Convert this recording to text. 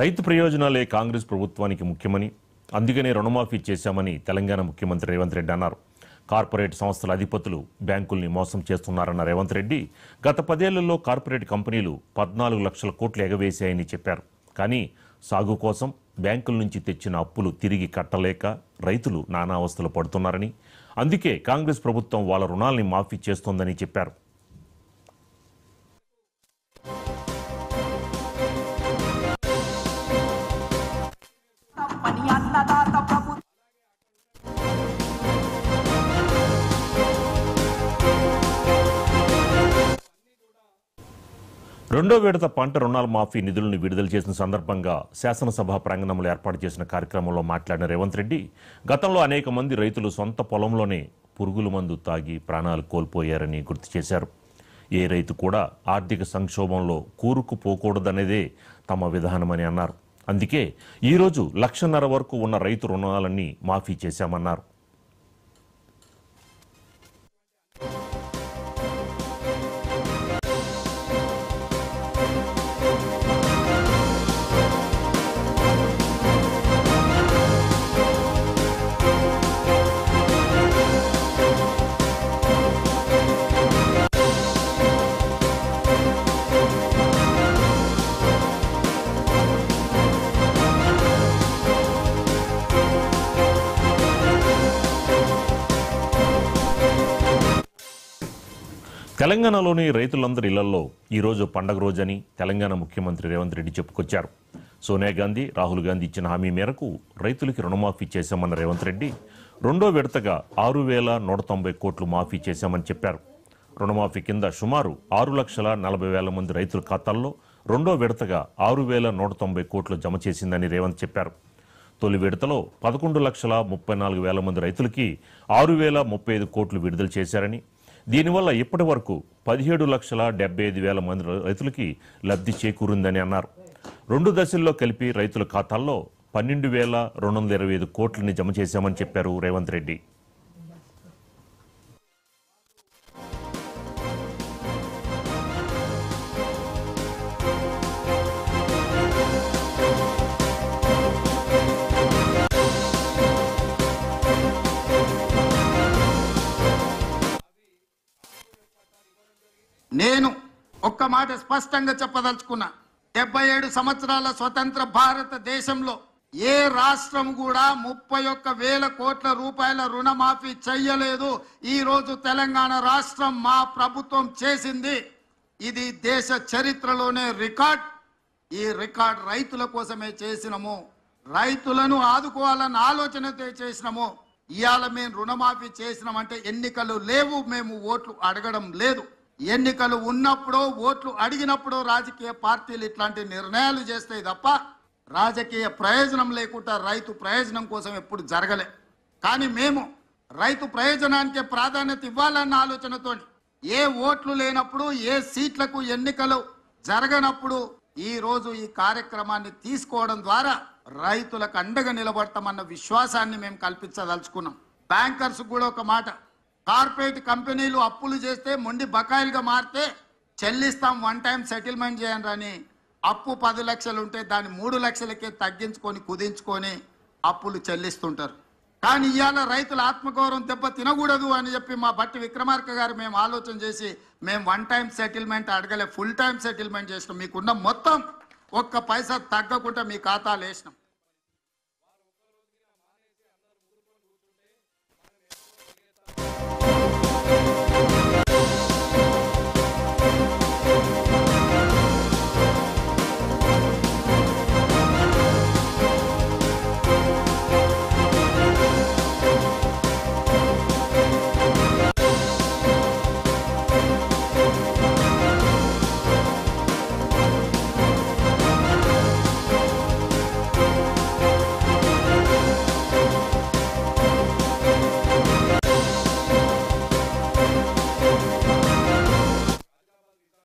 రైతు ప్రయోజనాలే కాంగ్రెస్ ప్రభుత్వానికి ముఖ్యమని అందుకనే రుణమాఫీ చేశామని తెలంగాణ ముఖ్యమంత్రి రేవంత్ రెడ్డి అన్నారు. కార్పొరేట్ సంస్థల అధిపతులు బ్యాంకుల్ని మోసం చేస్తున్నారన్న రేవంత్ రెడ్డి గత 10 ఏళ్లలో కార్పొరేట్ కంపెనీలు 14 లక్షల కోట్లు ఎగవేశాయని చెప్పారు. కానీ సాగు కోసం బ్యాంకుల నుంచి తెచ్చిన అప్పులు తిరిగి కట్టలేక రైతులు నానా అవస్థలు పడుతున్నారని, అందుకే కాంగ్రెస్ ప్రభుత్వం వాళ్ళ రుణాల్ని మాఫీ చేస్తోందని చెప్పారు. రెండో విడత పంట రుణాల మాఫీ నిధులను విడుదల చేసిన సందర్భంగా శాసనసభ ప్రాంగణంలో ఏర్పాటు చేసిన కార్యక్రమంలో మాట్లాడిన రేవంత్ రెడ్డి గతంలో అనేక మంది రైతులు సొంత పొలంలోనే పురుగుల మందు తాగి ప్రాణాలు కోల్పోయారని గుర్తు చేశారు. ఏ రైతు కూడా ఆర్థిక సంక్షోభంలో కూరుకుపోకూడదనేదే తమ విధానమని అన్నారు. అందుకే ఈరోజు 1.5 లక్షల వరకు ఉన్న రైతు రుణాలన్నీ మాఫీ చేశామన్నారు. తెలంగాణలోని రైతులందరి ఇళ్లలో ఈరోజు పండగ రోజని తెలంగాణ ముఖ్యమంత్రి రేవంత్ రెడ్డి చెప్పుకొచ్చారు. సోనియా గాంధీ, రాహుల్ గాంధీ ఇచ్చిన హామీ మేరకు రైతులకి రుణమాఫీ చేశామన్న రేవంత్ రెడ్డి రెండో విడతగా 6,190 కోట్లు మాఫీ చేశామని చెప్పారు. రుణమాఫీ కింద సుమారు 6,40,000 మంది రైతుల ఖాతాల్లో రెండో విడతగా 6,190 కోట్లు జమ చేసిందని రేవంత్ చెప్పారు. తొలి విడతలో 11,34,000 మంది రైతులకి 6,035 కోట్లు విడుదల చేశారని, దీనివల్ల ఇప్పటి వరకు 17,75,000 మంది రైతులకి లబ్ధి చేకూరిందని అన్నారు. 2 దశల్లో కలిపి రైతుల ఖాతాల్లో 12,225 కోట్లని జమ చేశామని చెప్పారు రేవంత్ రెడ్డి. నేను ఒక్క మాట స్పష్టంగా చెప్పదలుచుకున్నా. 77 సంవత్సరాల స్వతంత్ర భారతదేశంలో ఏ రాష్ట్రం కూడా 31,000 కోట్ల రూపాయల రుణమాఫీ చెయ్యలేదు. ఈ రోజు తెలంగాణ రాష్ట్రం మా ప్రభుత్వం చేసింది. ఇది దేశ చరిత్రలోనే రికార్డ్. ఈ రికార్డ్ రైతుల కోసమే చేసినాము, రైతులను ఆదుకోవాలన్న ఆలోచనతో చేసినాము. ఇవాళ మేము రుణమాఫీ చేసినామంటే ఎన్నికలు లేవు, మేము ఓట్లు అడగడం లేదు. ఎన్నికలు ఉన్నప్పుడు, ఓట్లు అడిగినప్పుడు రాజకీయ పార్టీలు ఇట్లాంటి నిర్ణయాలు చేస్తాయి తప్ప రాజకీయ ప్రయోజనం లేకుండా రైతు ప్రయోజనం కోసం ఎప్పుడు జరగలే. కానీ మేము రైతు ప్రయోజనానికే ప్రాధాన్యత ఇవ్వాలన్న ఆలోచనతో ఏ ఓట్లు లేనప్పుడు, ఏ సీట్లకు ఎన్నికలు జరగనప్పుడు ఈ రోజు ఈ కార్యక్రమాన్ని తీసుకోవడం ద్వారా రైతులకు అండగా నిలబడతామన్న విశ్వాసాన్ని మేము కల్పించదలుచుకున్నాం. బ్యాంకర్స్ కూడా ఒక మాట, కార్పొరేట్ కంపెనీలు అప్పులు చేస్తే మొండి బకాయిలుగా మారితే చెల్లిస్తాం, 1 టైం సెటిల్మెంట్ చేయండి అని అప్పు 10 లక్షలు ఉంటే దాన్ని 3 లక్షలకే తగ్గించుకొని కుదించుకొని అప్పులు చెల్లిస్తుంటారు. కానీ ఇవాళ రైతుల ఆత్మగౌరవం దెబ్బ తినకూడదు అని చెప్పి మా బట్టి విక్రమార్క గారు మేము ఆలోచన చేసి మేము 1 టైం సెటిల్మెంట్ అడగలే, ఫుల్ టైం సెటిల్మెంట్ చేసినాం. మీకున్న మొత్తం 1 పైసా తగ్గకుండా మీ ఖాతాలు వేసినాం.